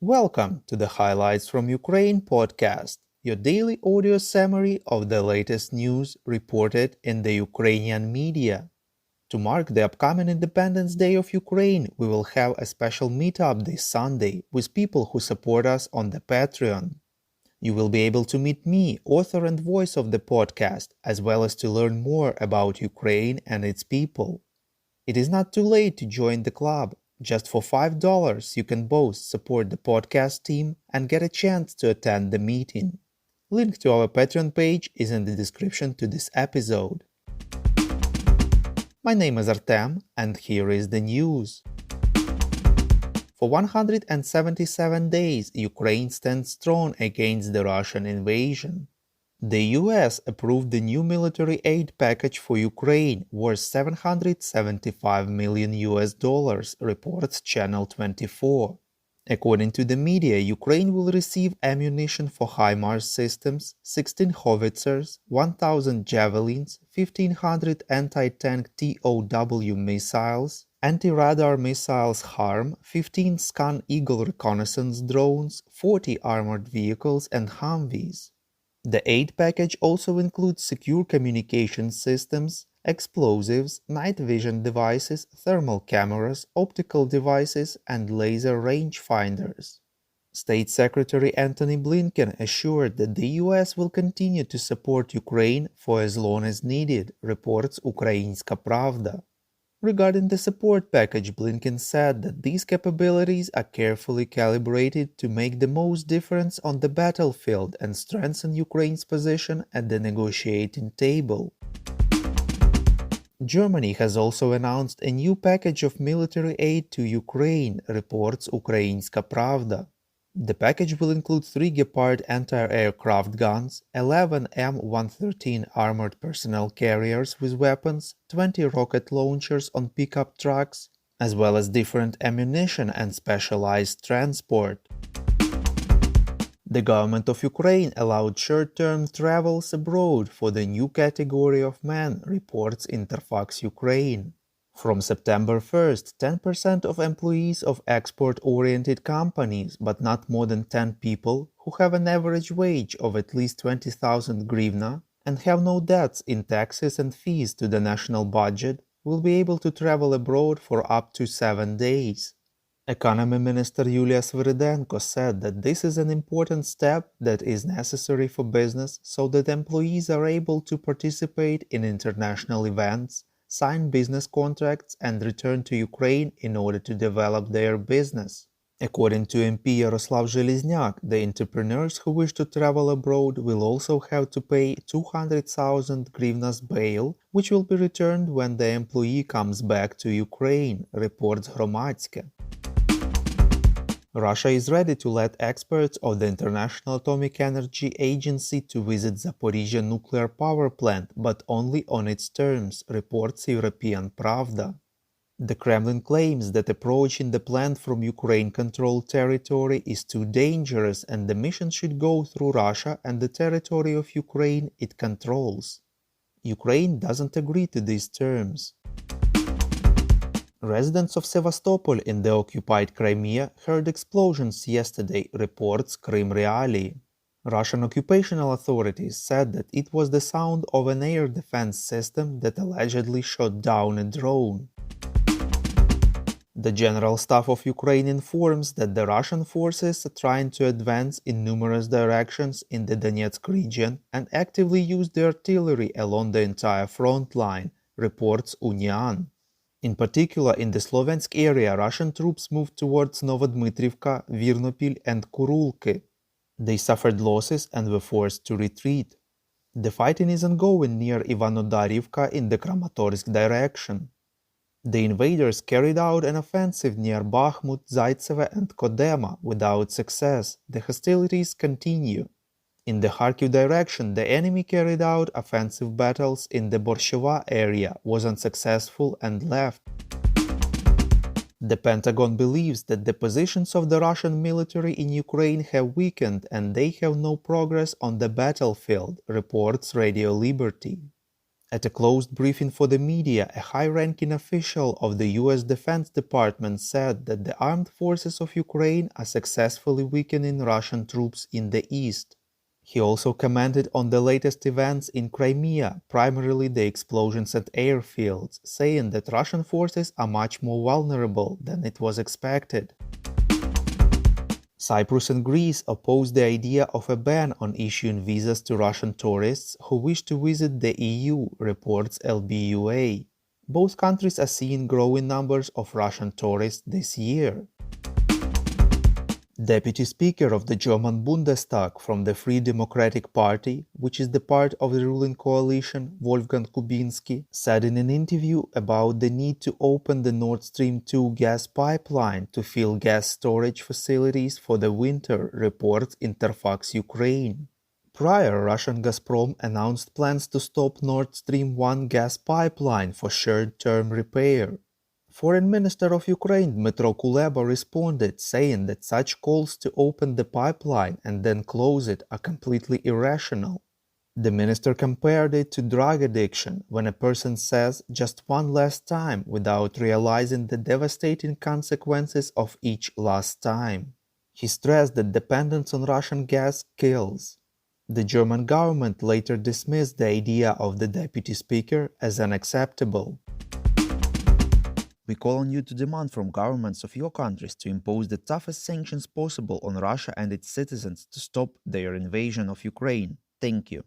Welcome to the Highlights from Ukraine podcast, your daily audio summary of the latest news reported in the Ukrainian media. To mark the upcoming Independence Day of Ukraine, we will have a special meetup this Sunday with people who support us on the Patreon. You will be able to meet me, author and voice of the podcast, as well as to learn more about Ukraine and its people. It is not too late to join the club. Just for $5, you can both support the podcast team and get a chance to attend the meeting. Link to our Patreon page is in the description to this episode. My name is Artem, and here is the news. For 177 days, Ukraine stands strong against the Russian invasion. The US approved the new military aid package for Ukraine worth $775 million, reports Channel 24. According to the media, Ukraine will receive ammunition for HIMARS systems, 16 howitzers, 1,000 javelins, 1,500 anti-tank TOW missiles, anti-radar missiles HARM, 15 Scan Eagle reconnaissance drones, 40 armored vehicles and Humvees. The aid package also includes secure communication systems, explosives, night vision devices, thermal cameras, optical devices, and laser rangefinders. State Secretary Antony Blinken assured that the US will continue to support Ukraine for as long as needed, reports Ukrainska Pravda. Regarding the support package, Blinken said that these capabilities are carefully calibrated to make the most difference on the battlefield and strengthen Ukraine's position at the negotiating table. Germany has also announced a new package of military aid to Ukraine, reports Ukrainska Pravda. The package will include 3 Gepard anti-aircraft guns, 11 M113 armored personnel carriers with weapons, 20 rocket launchers on pickup trucks, as well as different ammunition and specialized transport. The government of Ukraine allowed short-term travels abroad for the new category of men, reports Interfax Ukraine. From September 1st, 10% of employees of export-oriented companies, but not more than 10 people, who have an average wage of at least 20,000 hryvnia and have no debts in taxes and fees to the national budget, will be able to travel abroad for up to 7 days. Economy Minister Yulia Sviridenko said that this is an important step that is necessary for business so that employees are able to participate in international events, sign business contracts and return to Ukraine in order to develop their business. According to MP Yaroslav Zhelezniak, the entrepreneurs who wish to travel abroad will also have to pay 200,000 hryvnias bail, which will be returned when the employee comes back to Ukraine, reports Hromadske. Russia is ready to let experts of the International Atomic Energy Agency to visit Parisian nuclear power plant, but only on its terms, reports European Pravda. The Kremlin claims that approaching the plant from Ukraine-controlled territory is too dangerous and the mission should go through Russia and the territory of Ukraine it controls. Ukraine doesn't agree to these terms. Residents of Sevastopol in the occupied Crimea heard explosions yesterday, reports Krim Reali. Russian occupational authorities said that it was the sound of an air defense system that allegedly shot down a drone. The General Staff of Ukraine informs that the Russian forces are trying to advance in numerous directions in the Donetsk region and actively use the artillery along the entire front line, reports Unian. In particular, in the Slovensk area, Russian troops moved towards Novodmitrivka, Virnopil and Kurulki. They suffered losses and were forced to retreat. The fighting is ongoing near Ivanodarivka in the Kramatorsk direction. The invaders carried out an offensive near Bakhmut, Zaitseva and Kodema without success. The hostilities continue. In the Kharkiv direction, the enemy carried out offensive battles in the Borshova area, was unsuccessful and left. The Pentagon believes that the positions of the Russian military in Ukraine have weakened and they have no progress on the battlefield, reports Radio Liberty. At a closed briefing for the media, a high-ranking official of the US Defense Department said that the armed forces of Ukraine are successfully weakening Russian troops in the east. He also commented on the latest events in Crimea, primarily the explosions at airfields, saying that Russian forces are much more vulnerable than it was expected. Cyprus and Greece opposed the idea of a ban on issuing visas to Russian tourists who wish to visit the EU, reports LBUA. Both countries are seeing growing numbers of Russian tourists this year. Deputy Speaker of the German Bundestag from the Free Democratic Party, which is the part of the ruling coalition, Wolfgang Kubinski, said in an interview about the need to open the Nord Stream 2 gas pipeline to fill gas storage facilities for the winter, reports Interfax Ukraine. Prior, Russian Gazprom announced plans to stop Nord Stream 1 gas pipeline for short-term repair. Foreign Minister of Ukraine Dmytro Kuleba responded, saying that such calls to open the pipeline and then close it are completely irrational. The minister compared it to drug addiction, when a person says just one last time without realizing the devastating consequences of each last time. He stressed that dependence on Russian gas kills. The German government later dismissed the idea of the deputy speaker as unacceptable. We call on you to demand from governments of your countries to impose the toughest sanctions possible on Russia and its citizens to stop their invasion of Ukraine. Thank you.